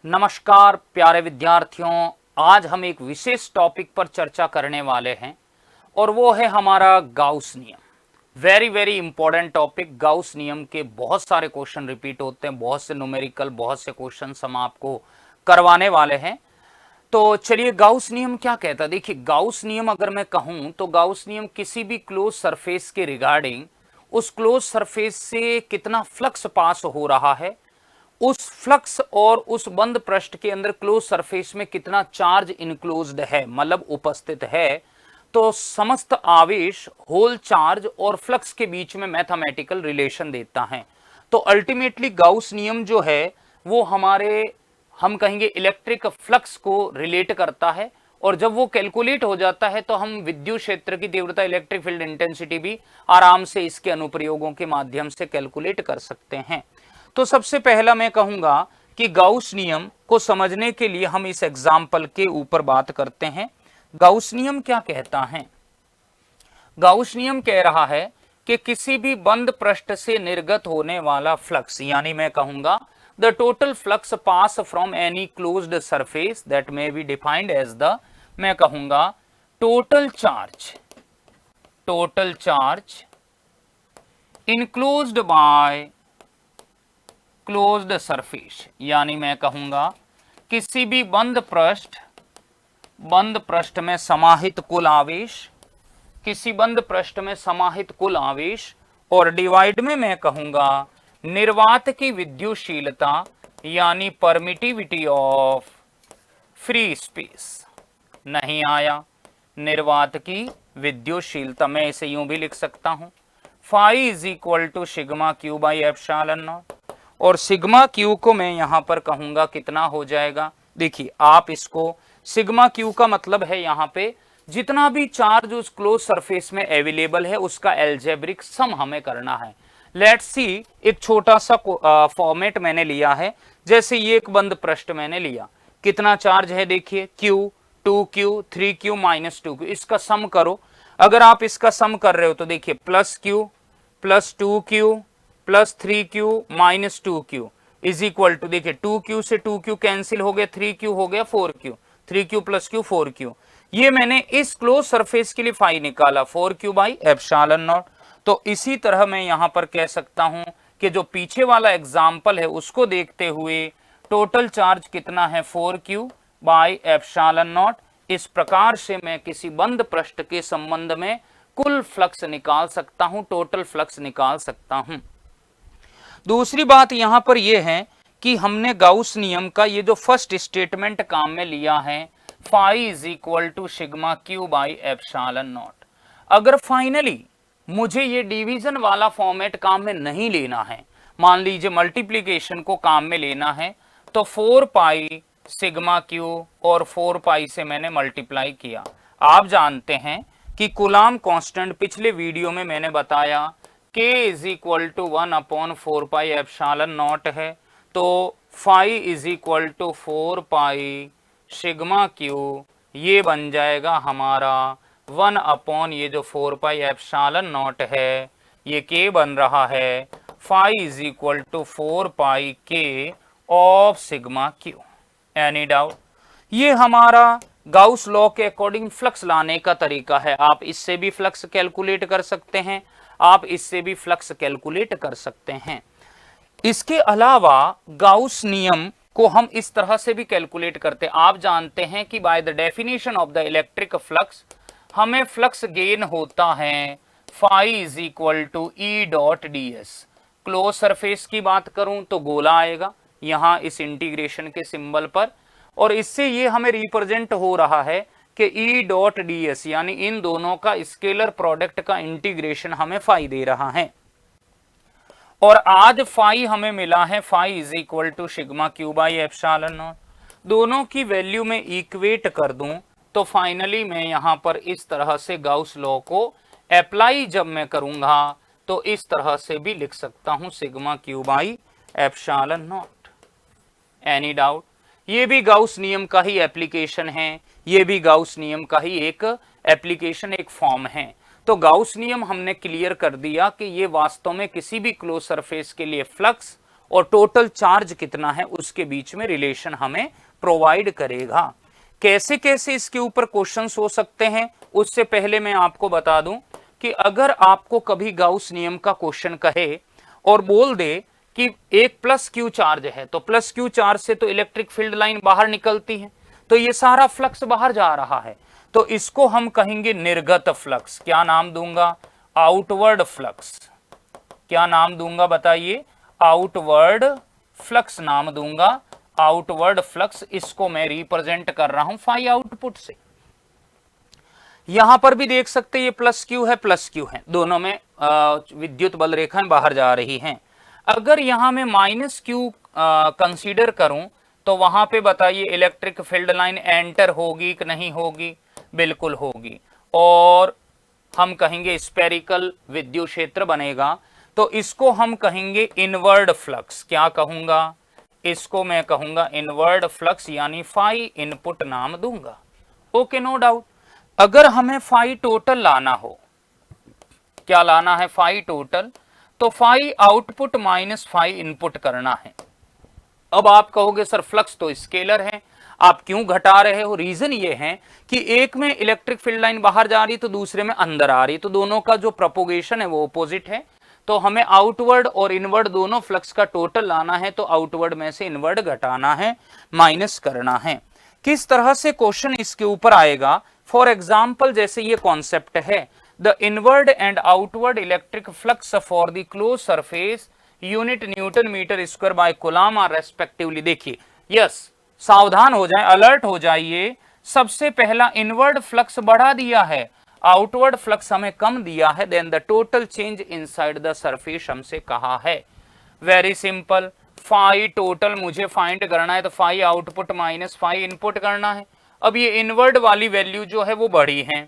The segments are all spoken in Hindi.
नमस्कार प्यारे विद्यार्थियों, आज हम एक विशेष टॉपिक पर चर्चा करने वाले हैं और वो है हमारा गाउस नियम। Very very important topic. Gauss नियम के बहुत सारे क्वेश्चन रिपीट होते हैं, बहुत से न्यूमेरिकल, बहुत से क्वेश्चन हम आपको करवाने वाले हैं। तो चलिए, गाउस नियम क्या कहता है। देखिए, गाउस नियम अगर मैं कहूं तो गाउस नियम किसी भी क्लोज सरफेस के रिगार्डिंग उस क्लोज सरफेस से कितना फ्लक्स पास हो रहा है, उस फ्लक्स और उस बंद पृष्ठ के अंदर क्लोज सरफेस में कितना चार्ज इनक्लोज्ड है, मतलब उपस्थित है, तो समस्त आवेश, होल चार्ज और फ्लक्स के बीच में मैथमेटिकल रिलेशन देता है। तो अल्टीमेटली गाउस नियम जो है वो हमारे, हम कहेंगे, इलेक्ट्रिक फ्लक्स को रिलेट करता है। और जब वो कैलकुलेट हो जाता है तो हम विद्युत क्षेत्र की तीव्रता, इलेक्ट्रिक फील्ड इंटेंसिटी भी आराम से इसके अनुप्रयोगों के माध्यम से कैलकुलेट कर सकते हैं। तो सबसे पहला मैं कहूंगा कि गाउस नियम को समझने के लिए हम इस एग्जाम्पल के ऊपर बात करते हैं। गाउस नियम क्या कहता है? गाउस नियम कह रहा है कि किसी भी बंद पृष्ठ से निर्गत होने वाला फ्लक्स, यानी मैं कहूंगा the total flux pass from any closed surface that may be defined as the, मैं कहूंगा total charge enclosed by closed surface, यानी मैं कहूंगा किसी भी बंद पृष्ठ में समाहित कुल आवेश, किसी बंद पृष्ठ में समाहित कुल आवेश, और डिवाइड में मैं कहूंगा निर्वात की विद्युतशीलता, यानी परमिटिविटी ऑफ फ्री स्पेस। नहीं आया, निर्वात की विद्युतशीलता, मैं इसे यूं भी लिख सकता हूं, phi is equal to sigma Q by epsilon naught, और सिग्मा क्यू को मैं यहां पर कहूंगा कितना हो जाएगा। देखिए, आप इसको, सिग्मा क्यू का मतलब है यहां पे जितना भी चार्ज उस क्लोज सरफेस में अवेलेबल है उसका एल्जेब्रिक सम हमें करना है। लेट्स सी, एक छोटा सा फॉर्मेट मैंने लिया है। जैसे ये एक बंद पृष्ठ मैंने लिया, कितना चार्ज है देखिए, Q, 2Q, 3Q minus 2Q, इसका सम करो। अगर आप इसका सम कर रहे हो तो देखिए plus Q plus 2Q plus 3Q minus 2Q is equal to, देखिए 2Q से 2Q कैंसिल हो गया, 3Q हो गया 4Q, 3Q plus Q 4Q। ये मैंने इस क्लोज सरफेस के लिए फाई निकाला, 4Q बाई एप्सिलॉन नॉट। तो इसी तरह मैं यहां पर कह सकता हूं कि जो पीछे वाला एग्जाम्पल है उसको देखते हुए टोटल चार्ज कितना है, 4Q बाई एप्सिलॉन नॉट। इस प्रकार से मैं किसी बंद पृष्ठ के संबंध में कुल फ्लक्स निकाल सकता हूं, टोटल फ्लक्स निकाल सकता हूं। दूसरी बात यहां पर यह है कि हमने गाउस नियम का ये जो फर्स्ट स्टेटमेंट काम में लिया है, phi is equal to sigma Q by epsilon naught. अगर फाइनली मुझे ये डिवीजन वाला फॉर्मेट काम में नहीं लेना है, मान लीजिए मल्टीप्लीकेशन को काम में लेना है, तो 4 पाई सिग्मा क्यू और 4 पाई से मैंने मल्टीप्लाई किया। आप जानते हैं कि कूलाम कांस्टेंट पिछले वीडियो में मैंने बताया k is equal to 1/4 pi epsilon naught है। तो phi is equal to 4 pi sigma Q, ये बन जाएगा हमारा 1/, ये जो 4 पाई एप्सिलॉन नॉट है ये k बन रहा है, phi is equal to 4 pi k of sigma Q. Any doubt? ये हमारा गाउस लॉ के अकॉर्डिंग फ्लक्स लाने का तरीका है। आप इससे भी फ्लक्स कैलकुलेट कर सकते हैं, आप इससे भी फ्लक्स कैलकुलेट कर सकते हैं। इसके अलावा गाउस नियम को हम इस तरह से भी कैलकुलेट करते हैं। आप जानते हैं कि by the definition of the electric flux हमें फ्लक्स गेन होता है phi is equal to E dot D S. Close surface की बात करूं तो गोला आएगा यहां इस इंटीग्रेशन के सिंबल पर, और इससे ये हमें रिप्रेजेंट हो रहा है कि ई डॉट डी एस, यानी इन दोनों का स्केलर प्रोडक्ट का इंटीग्रेशन हमें फाई दे रहा है। और आज फाई हमें मिला है, phi is equal to sigma Q by epsilon naught. दोनों की वैल्यू में इक्वेट कर दूं तो फाइनली मैं यहां पर इस तरह से गाउस लॉ को अप्लाई जब मैं करूंगा तो इस तरह से भी लिख सकता हूं, sigma Q by epsilon not. Any doubt? ये भी गाउस नियम का ही एप्लीकेशन है, ये भी गाउस नियम का ही एक एप्लीकेशन, एक फॉर्म है। तो गाउस नियम हमने क्लियर कर दिया कि ये वास्तव में किसी भी क्लोज सरफेस के लिए फ्लक्स और टोटल चार्ज कितना है उसके बीच में रिलेशन हमें प्रोवाइड करेगा। कैसे कैसे इसके ऊपर क्वेश्चंस हो सकते हैं, उससे पहले मैं आपको बता दूं कि अगर आपको कभी गाउस नियम का क्वेश्चन कहे और बोल दे कि एक प्लस क्यू चार्ज है, तो प्लस क्यू चार्ज से तो इलेक्ट्रिक फील्ड लाइन बाहर निकलती है, तो ये सारा फ्लक्स बाहर जा रहा है, तो इसको हम कहेंगे निर्गत फ्लक्स। क्या नाम दूंगा? Outward flux. क्या नाम दूंगा बताइए? आउटवर्ड फ्लक्स नाम दूंगा, आउटवर्ड फ्लक्स। इसको मैं रिप्रेजेंट कर रहा हूं फाई आउटपुट से। यहां पर भी देख सकते ये प्लस क्यू है, प्लस क्यू है, दोनों में विद्युत बल रेखाएं बाहर जा रही हैं। अगर यहां मैं माइनस क्यू कंसीडर करूं तो वहां पे बताइए इलेक्ट्रिक फील्ड लाइन एंटर होगी कि नहीं होगी? बिल्कुल होगी, और हम कहेंगे स्पेरिकल विद्युत क्षेत्र बनेगा, तो इसको हम कहेंगे इनवर्ड फ्लक्स। क्या कहूंगा? इसको मैं कहूंगा इनवर्ड फ्लक्स, यानी फाई इनपुट नाम दूंगा। Okay, no doubt. अगर हमें फाई टोटल लाना हो, क्या लाना है? फाई टोटल, तो phi output minus phi input करना है। अब आप कहोगे सर फ्लक्स तो स्केलर है, आप क्यों घटा रहे हो? रीजन ये है कि एक में इलेक्ट्रिक फील्ड लाइन बाहर जा रही तो दूसरे में अंदर आ रही, तो दोनों का जो प्रोपोगेशन है वो अपोजिट है, तो हमें आउटवर्ड और इनवर्ड दोनों फ्लक्स का टोटल लाना है, तो आउटवर्ड में से इनवर्ड घटाना है, माइनस करना है। किस तरह से क्वेश्चन इसके ऊपर आएगा? फॉर एग्जाम्पल जैसे ये कॉन्सेप्ट है, the inward and outward electric flux for the close surface unit newton metre square by coulomb are respectively. देखिए, यस, सावधान हो जाए, अलर्ट हो जाइए। सबसे पहला इनवर्ड फ्लक्स बढ़ा दिया है, आउटवर्ड फ्लक्स हमें कम दिया है, then the total change inside the surface हमसे कहा है। वेरी सिंपल, फाई टोटल मुझे फाइंड करना है, तो phi output minus phi input करना है। अब ये इनवर्ड वाली वैल्यू जो है वो बड़ी है,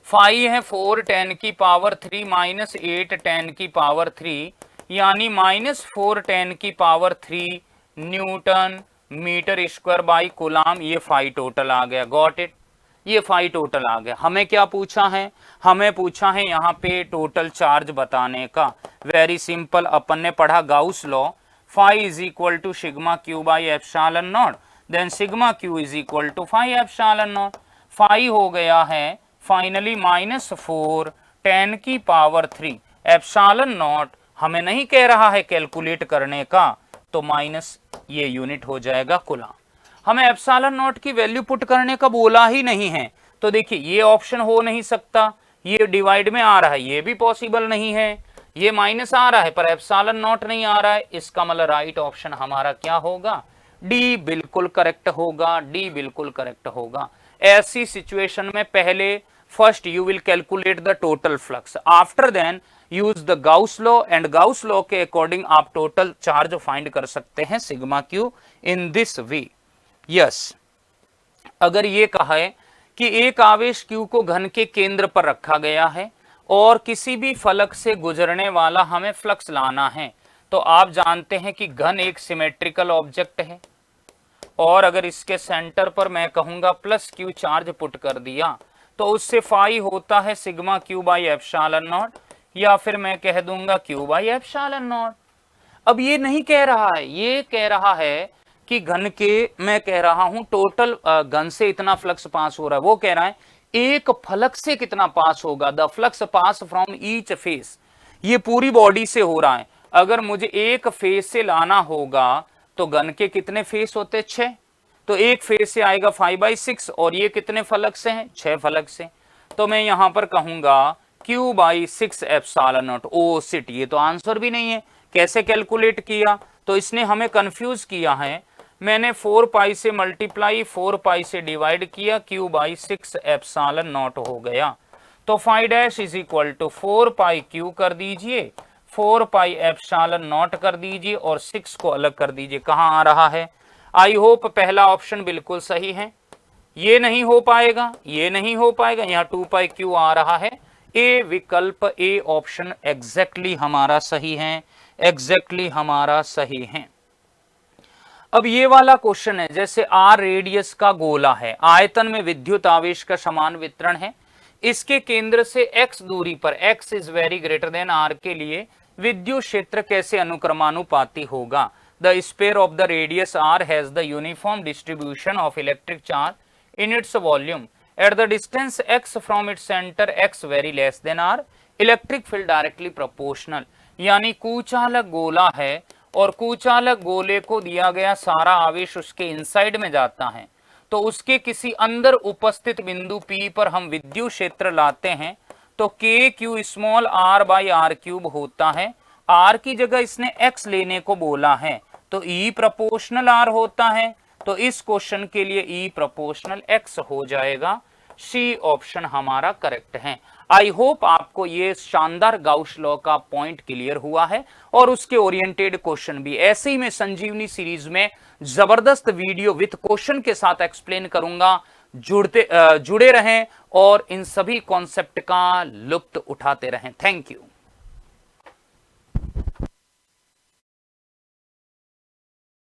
फाई है 4 10 की पावर 3 माइनस 8 10 की पावर 3, यानी माइनस 4 10 की power 3 newton metre square by coulomb. ये फाई टोटल आ गया, गॉट इट? ये फाई टोटल आ गया। हमें क्या पूछा है? हमें पूछा है यहाँ पे टोटल चार्ज बताने का। वेरी सिंपल, अपन ने पढ़ा Gauss law, phi is equal to sigma Q by epsilon naught, then sigma Q is equal to phi epsilon naught. Phi हो गया है फाइनली माइनस 4 10 की पावर 3 एप्सिलॉन नॉट, हमें नहीं कह रहा है कैलकुलेट करने का, तो माइनस ये यूनिट हो जाएगा कूलम। हमें एप्सिलॉन नॉट की वैल्यू पुट करने का बोला ही नहीं है, तो देखिए ये ऑप्शन हो नहीं सकता, ये डिवाइड में आ रहा है, ये भी पॉसिबल नहीं है, ये माइनस आ रहा है पर एप्सिलॉन नॉट नहीं आ रहा है, इसका मतलब राइट ऑप्शन हमारा क्या होगा? डी बिल्कुल करेक्ट होगा, डी बिल्कुल करेक्ट होगा। ऐसी सिचुएशन में पहले first you will calculate the total flux, after then use the Gauss law, and Gauss law के अकॉर्डिंग आप टोटल चार्ज फाइंड कर सकते हैं sigma Q in this way. Yes, अगर ये कहा है कि एक आवेश Q को घन के केंद्र पर रखा गया है और किसी भी फलक से गुजरने वाला हमें फ्लक्स लाना है, तो आप जानते हैं कि घन एक सिमेट्रिकल ऑब्जेक्ट है, और अगर इसके सेंटर पर मैं कहूंगा प्लस Q चार्ज पुट कर दिया, तो उससे फाई होता है sigma Q by epsilon not, या फिर मैं कह दूंगा क्यू बाई एप्सिलॉन नॉट। अब ये नहीं कह रहा है, ये कह रहा है कि घन के, मैं कह रहा हूं टोटल घन से इतना फ्लक्स पास हो रहा है, वो कह रहा है एक फलक से कितना पास होगा, the flux pass from each face, ये पूरी बॉडी से हो रहा है। अगर मुझे एक फेस से लाना होगा तो घन के कितने फेस होते? 6, तो एक फेस से आएगा 5/6, और ये कितने फलक से हैं? 6 फलक से, तो मैं यहां पर कहूंगा Q/6 epsilon not. O seat, ये तो आंसर भी नहीं है, कैसे कैलकुलेट किया? तो इसने हमें कंफ्यूज किया है। मैंने 4 पाई से मल्टीप्लाई 4 पाई से डिवाइड किया, Q/6 एप्सिलॉन नॉट हो गया, तो phi dash is equal to 4 pi Q कर दीजिए, 4 पाई एप्सिलॉन नॉट कर दीजिए, और 6 को अलग कर दीजिए। कहां आ रहा है? आई होप पहला ऑप्शन बिल्कुल सही है। ये नहीं हो पाएगा, ये नहीं हो पाएगा, यहाँ 2 पाई Q आ रहा है। ए विकल्प, ए ऑप्शन एग्जैक्टली हमारा सही है, एग्जैक्टली हमारा सही है। अब ये वाला क्वेश्चन है, जैसे आर रेडियस का गोला है, आयतन में विद्युत आवेश का समान वितरण है, इसके केंद्र से x दूरी पर, x is very greater than r के लिए विद्युत क्षेत्र कैसे अनुक्रमानुपाती होगा? The sphere of the radius r has the uniform distribution of electric charge in its volume at the distance x from its centre x very less than r, electric field directly proportional. यानी कुचालक गोला है और कुचालक गोले को दिया गया सारा आवेश उसके इनसाइड में जाता है, तो उसके किसी अंदर उपस्थित बिंदु P पर हम विद्युत क्षेत्र लाते हैं तो k q small r by R cube होता है। r की जगह इसने x लेने को बोला है तो E प्रोपोर्शनल r होता है, तो इस क्वेश्चन के लिए E प्रोपोर्शनल x हो जाएगा। सी ऑप्शन हमारा करेक्ट है। आई होप आपको ये शानदार गाउस लॉ का पॉइंट क्लियर हुआ है और उसके ओरिएंटेड क्वेश्चन भी। ऐसे ही मैं संजीवनी सीरीज में जबरदस्त वीडियो विथ क्वेश्चन के साथ एक्सप्लेन करूंगा। जुड़े रहें और इन सभी कॉन्सेप्ट का लुत्फ उठाते रहें। Thank you.